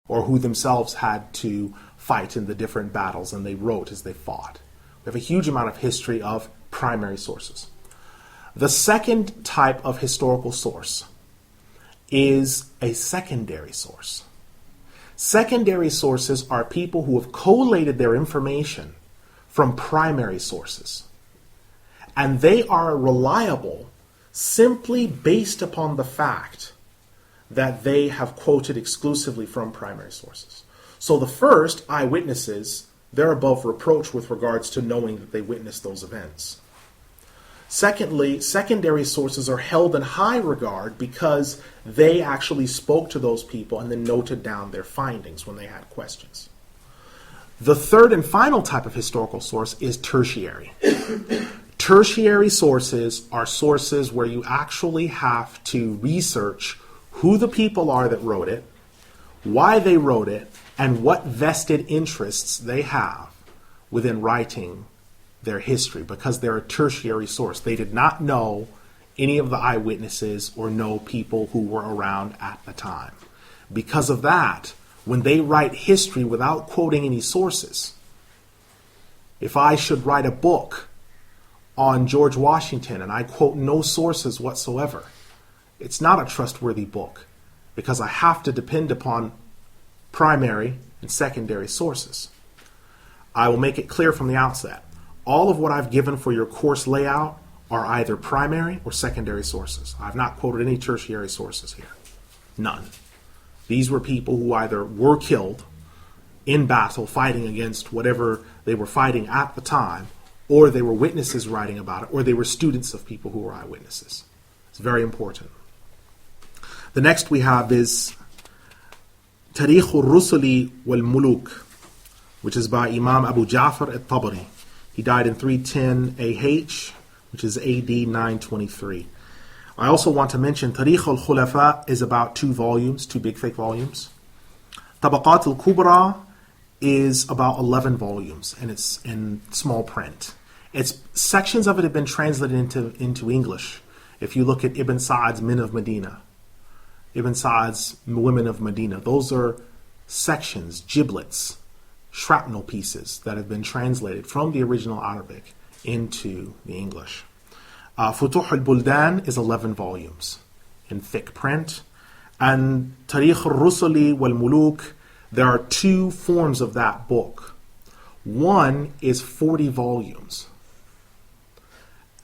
or who themselves had to fight in the different battles, and they wrote as they fought. We have a huge amount of history of primary sources. The second type of historical source is a secondary source. Secondary sources are people who have collated their information from primary sources, and they are reliable simply based upon the fact that they have quoted exclusively from primary sources. So the first, eyewitnesses, they're above reproach with regards to knowing that they witnessed those events. Secondly, secondary sources are held in high regard because they actually spoke to those people and then noted down their findings when they had questions. The third and final type of historical source is tertiary. Tertiary sources are sources where you actually have to research who the people are that wrote it, why they wrote it, and what vested interests they have within writing their history, because they're a tertiary source. They did not know any of the eyewitnesses or know people who were around at the time. Because of that, when they write history without quoting any sources, if I should write a book on George Washington and I quote no sources whatsoever, it's not a trustworthy book, because I have to depend upon primary and secondary sources. I will make it clear from the outset, all of what I've given for your course layout are either primary or secondary sources. I've not quoted any tertiary sources here. None. These were people who either were killed in battle fighting against whatever they were fighting at the time, or they were witnesses writing about it, or they were students of people who were eyewitnesses. It's very important. The next we have is Tarikh al-Rusuli wal-Muluk, which is by Imam Abu Ja'far Al-Tabari. He died in 310 AH, which is AD 923. I also want to mention Tarikh al-Khulafa is about 2 volumes, 2 big thick volumes. Tabaqat al-Kubra is about 11 volumes, and it's in small print. Sections of it have been translated into English. If you look at Ibn Sa'd's Men of Medina, Ibn Sa'd's Women of Medina, those are sections, giblets, shrapnel pieces that have been translated from the original Arabic into the English. Futuh al-Buldan is 11 volumes in thick print. And Tarikh al-Rusuli wal-Muluk, there are 2 forms of that book. One is 40 volumes.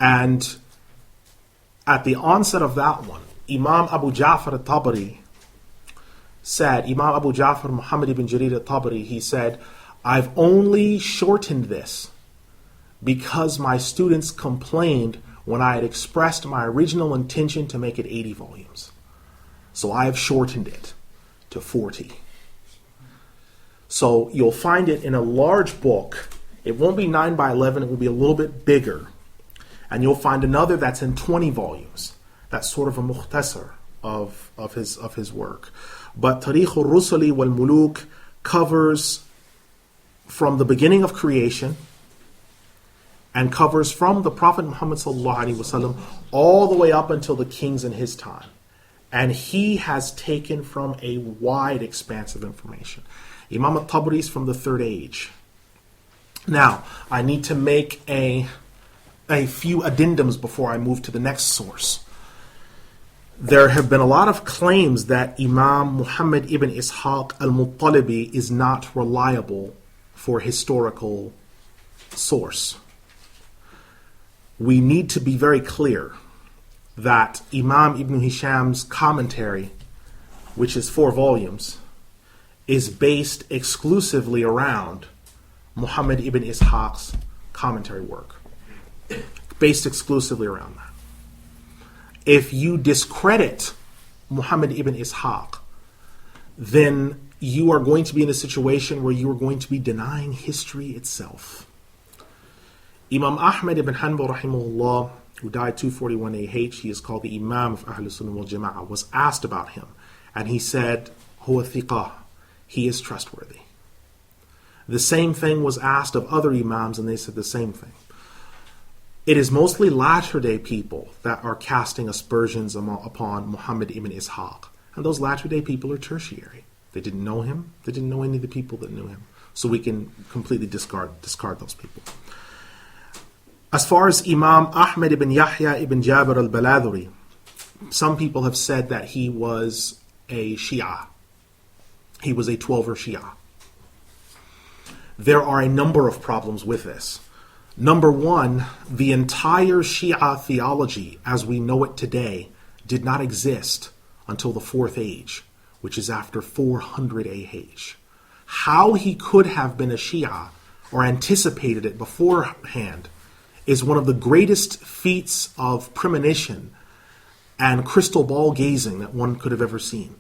And at the onset of that one, Imam Abu Ja'far Al-Tabari said, Imam Abu Ja'far Muhammad ibn Jarir Al-Tabari, he said, I've only shortened this because my students complained when I had expressed my original intention to make it 80 volumes. So I have shortened it to 40. So you'll find it in a large book. It won't be 9 by 11, it will be a little bit bigger. And you'll find another that's in 20 volumes. That's sort of a mukhtasar of his work. But Tarikh al-Rusuli wal-Muluk covers from the beginning of creation and covers from the Prophet Muhammad ﷺ all the way up until the kings in his time. And he has taken from a wide expanse of information. Imam al-Tabari is from the 3rd age. Now, I need to make a few addendums before I move to the next source. There have been a lot of claims that Imam Muhammad ibn Ishaq al-Muttalibi is not reliable for historical source. We need to be very clear that Imam Ibn Hisham's commentary, which is 4 volumes, is based exclusively around Muhammad ibn Ishaq's commentary work. Based exclusively around that. If you discredit Muhammad ibn Ishaq, then you are going to be in a situation where you are going to be denying history itself. Imam Ahmad ibn Hanbal rahimahullah, who died 241 AH, he is called the Imam of Ahlul Sunnah wal Jama'ah, was asked about him, and he said, Huwa thiqah, he is trustworthy. The same thing was asked of other Imams, and they said the same thing. It is mostly latter-day people that are casting aspersions upon Muhammad ibn Ishaq. And those latter-day people are tertiary. They didn't know him. They didn't know any of the people that knew him. So we can completely discard those people. As far as Imam Ahmed ibn Yahya ibn Jabir al-Baladhuri, some people have said that he was a Shia. He was a 12er Shia. There are a number of problems with this. Number one, the entire Shia theology as we know it today did not exist until the 4th age, which is after 400 AH. How he could have been a Shia or anticipated it beforehand is one of the greatest feats of premonition and crystal ball gazing that one could have ever seen.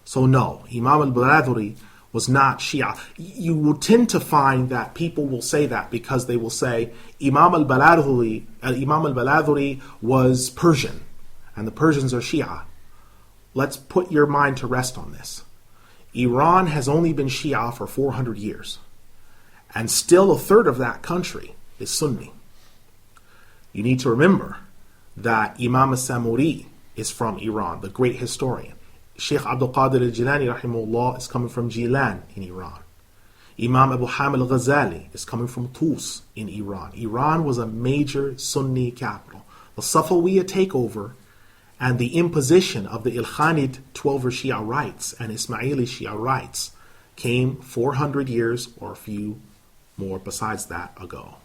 So no, Imam al-Baladhuri was not Shia. You will tend to find that people will say that because they will say Imam al-Baladhuri was Persian and the Persians are Shia. Let's put your mind to rest on this. Iran has only been Shia for 400 years, and still a third of that country is Sunni. You need to remember that Imam al-Samuri is from Iran, the great historian. Sheikh Abdul Qadir al-Jilani rahimahullah is coming from Jilan in Iran. Imam Abu Hamid al-Ghazali is coming from Tus in Iran. Iran was a major Sunni capital. The Safawiya takeover and the imposition of the Ilkhanid 12er Shia rights and Ismaili Shia rights came 400 years or a few more besides that ago.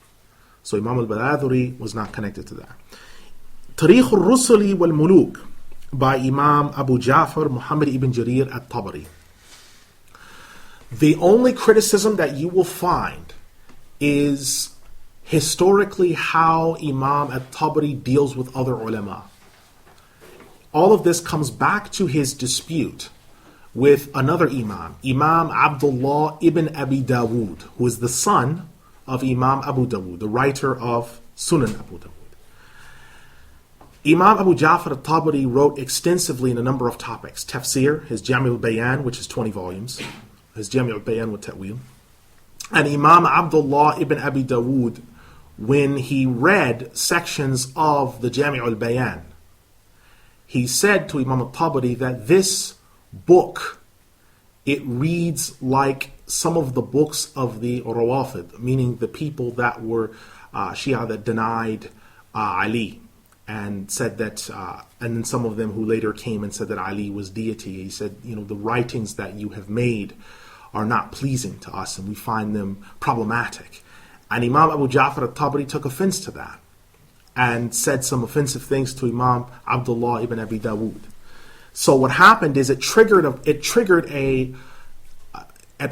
So Imam al-Baladhuri was not connected to that. Tarikh al-Rusuli wal-Muluk by Imam Abu Ja'far Muhammad ibn Jarir al-Tabari. The only criticism that you will find is historically how Imam al-Tabari deals with other ulama. All of this comes back to his dispute with another Imam, Imam Abdullah ibn Abi Dawood, who is the son of Imam Abu Dawood, the writer of Sunan Abu Dawood. Imam Abu Ja'far al-Tabari wrote extensively in a number of topics. Tafsir, his Jami' al-Bayan, which is 20 volumes, his Jami' al-Bayan with Ta'wil. And Imam Abdullah ibn Abi Dawood, when he read sections of the Jami' al-Bayan, he said to Imam al-Tabari that this book, it reads like some of the books of the Rawafid, meaning the people that were Shia that denied Ali, and said that, and then some of them who later came and said that Ali was deity. He said, the writings that you have made are not pleasing to us and we find them problematic. And Imam Abu Ja'far al-Tabari took offense to that and said some offensive things to Imam Abdullah ibn Abi Dawood. So what happened is at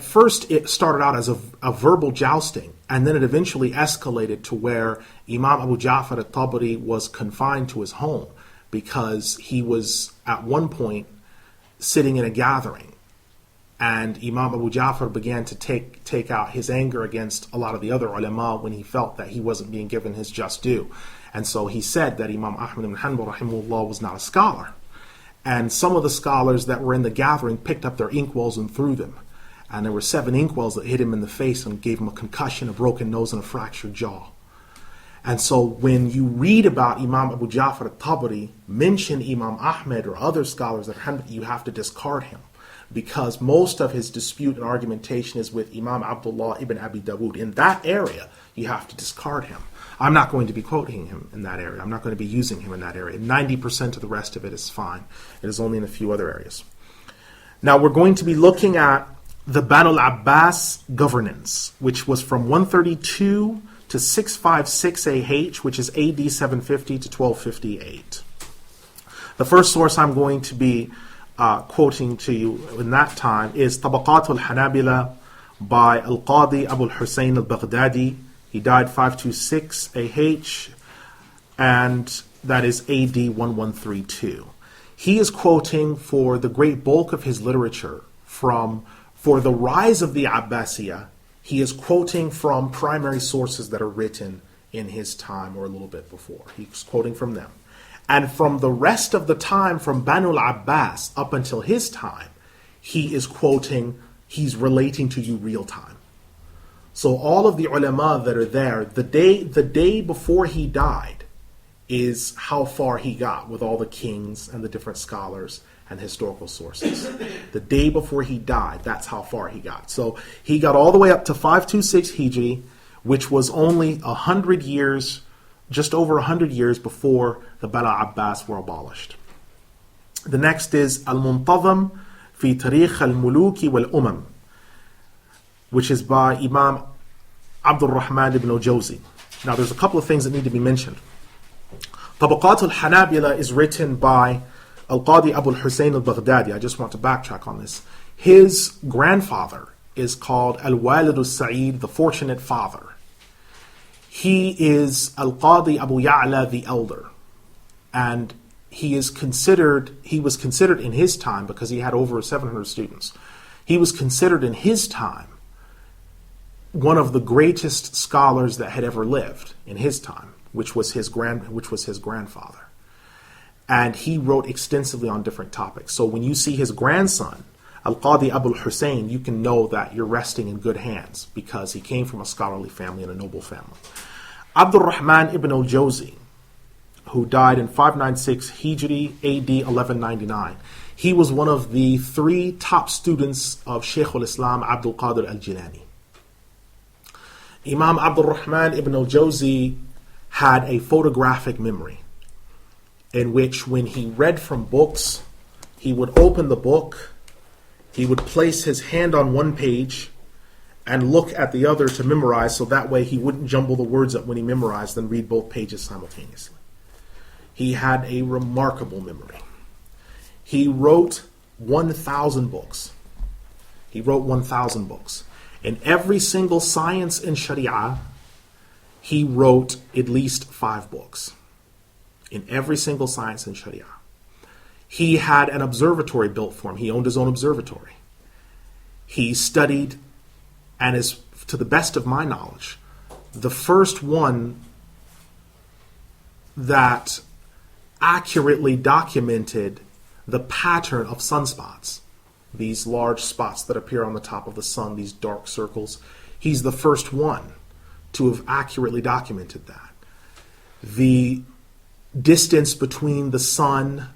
first it started out as a verbal jousting, and then it eventually escalated to where Imam Abu Ja'far al-Tabari was confined to his home because he was at one point sitting in a gathering, and Imam Abu Ja'far began to take out his anger against a lot of the other ulama when he felt that he wasn't being given his just due. And so he said that Imam Ahmad ibn Hanbal rahimahullah was not a scholar. And some of the scholars that were in the gathering picked up their inkwells and threw them. And there were 7 inkwells that hit him in the face and gave him a concussion, a broken nose, and a fractured jaw. And so when you read about Imam Abu Ja'far al-Tabari mention Imam Ahmed or other scholars that are Hanbali, you have to discard him, because most of his dispute and argumentation is with Imam Abdullah ibn Abi Dawood. In that area, you have to discard him. I'm not going to be quoting him in that area. I'm not going to be using him in that area. 90% of the rest of it is fine. It is only in a few other areas. Now we're going to be looking at the Banu al-Abbas governance, which was from 132 to 656 AH, which is AD 750 to 1258. The first source I'm going to be quoting to you in that time is Tabaqat al-Hanabila by Al-Qadi Abu al-Hussein al-Baghdadi. He died 526 AH, and that is AD 1132. He is quoting for the great bulk of his literature for the rise of the Abbasiyah. He is quoting from primary sources that are written in his time or a little bit before. He's quoting from them. And from the rest of the time from Banu al-Abbas up until his time, he is quoting, he's relating to you real time. So all of the ulama that are there, the day before he died is how far he got with all the kings and the different scholars and historical sources. The day before he died, that's how far he got. So he got all the way up to 526 Hijri, which was only 100 years, just over 100 years before the Bala Abbas were abolished. The next is Al-Muntazam fi Tarikh al-Muluki wal-Umam, which is by Imam Abdul Rahman ibn al-Jawzi. Now there's a couple of things that need to be mentioned. Tabaqat al-Hanabila is written by Al-Qadi Abu al-Hussein al-Baghdadi. I just want to backtrack on this. His grandfather is called Al-Walid al-Sa'id, the fortunate father. He is Al-Qadi Abu Ya'la the elder. And he was considered in his time, because he had over 700 students, he was considered in his time one of the greatest scholars that had ever lived in his time, which was his grandfather. And he wrote extensively on different topics. So when you see his grandson, Al-Qadi Abu al-Hussein, you can know that you're resting in good hands, because he came from a scholarly family and a noble family. Abdul Rahman ibn al-Jawzi, who died in 596 Hijri, AD 1199. He was one of the 3 top students of Shaykh al-Islam Abdul Qadir al-Jilani. Imam Abdul Rahman ibn al-Jawzi had a photographic memory, in which when he read from books, he would open the book, he would place his hand on one page and look at the other to memorize, so that way he wouldn't jumble the words up when he memorized and read both pages simultaneously. He had a remarkable memory. He wrote 1,000 books. He wrote 1,000 books. In every single science in Sharia, he wrote at least 5 books. In every single science in Sharia. He had an observatory built for him. He owned his own observatory. He studied, and is, to the best of my knowledge, the first one that accurately documented the pattern of sunspots. These large spots that appear on the top of the sun, these dark circles. He's the first one to have accurately documented that. The distance between the sun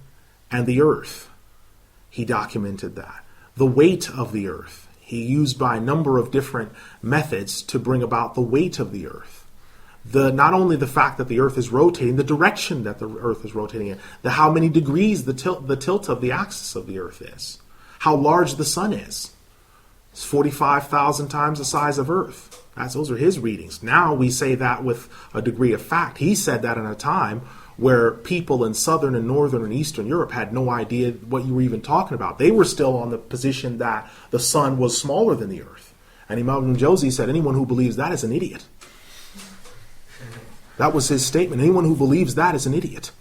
and the earth, he documented that. The weight of the earth, he used by a number of different methods to bring about the weight of the earth. Not only the fact that the earth is rotating, the direction that the earth is rotating in, how many degrees the tilt of the axis of the earth is, how large the sun is. It's 45,000 times the size of earth. Those are his readings. Now we say that with a degree of fact. He said that in a time where people in southern and northern and eastern Europe had no idea what you were even talking about. They were still on the position that the sun was smaller than the earth. And Imam al-Jawzi said, anyone who believes that is an idiot. That was his statement. Anyone who believes that is an idiot.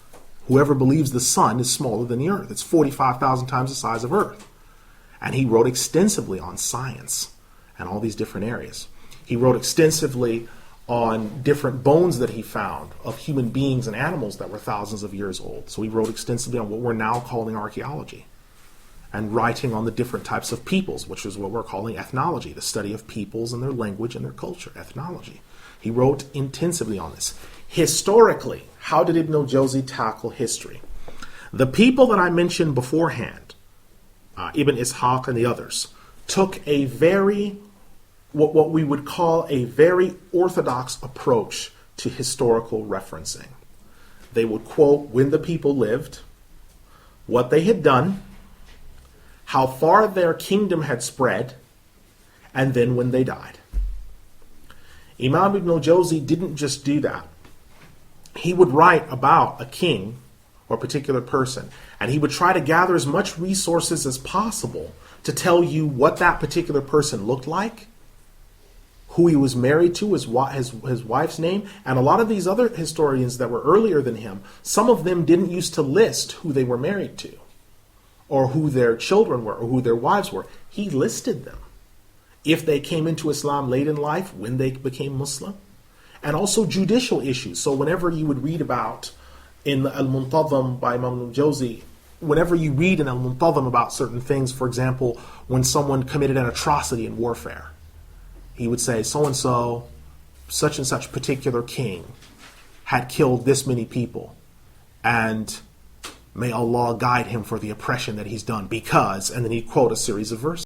Whoever believes the sun is smaller than the earth. It's 45,000 times the size of earth. And he wrote extensively on science and all these different areas. He wrote extensively on different bones that he found of human beings and animals that were thousands of years old. So he wrote extensively on what we're now calling archaeology, and writing on the different types of peoples, which is what we're calling ethnology, the study of peoples and their language and their culture, ethnology. He wrote intensively on this. Historically, how did Ibn al-Jawzi tackle history? The people that I mentioned beforehand, Ibn Ishaq and the others, took a what we would call a very orthodox approach to historical referencing. They would quote when the people lived, what they had done, how far their kingdom had spread, and then when they died. Imam Ibn al-Jawzi didn't just do that. He would write about a king or a particular person, and he would try to gather as much resources as possible to tell you what that particular person looked like, who he was married to, his wife's name. And a lot of these other historians that were earlier than him, some of them didn't used to list who they were married to, or who their children were, or who their wives were. He listed them. If they came into Islam late in life, when they became Muslim, and also judicial issues. So whenever you would read about in Al-Muntazam by Imam al-Jawzi, whenever you read in Al-Muntazam about certain things, for example, when someone committed an atrocity in warfare, he would say, so-and-so, such and such particular king had killed this many people, and May Allah guide him for the oppression that he's done because, and then he'd quote a series of verses.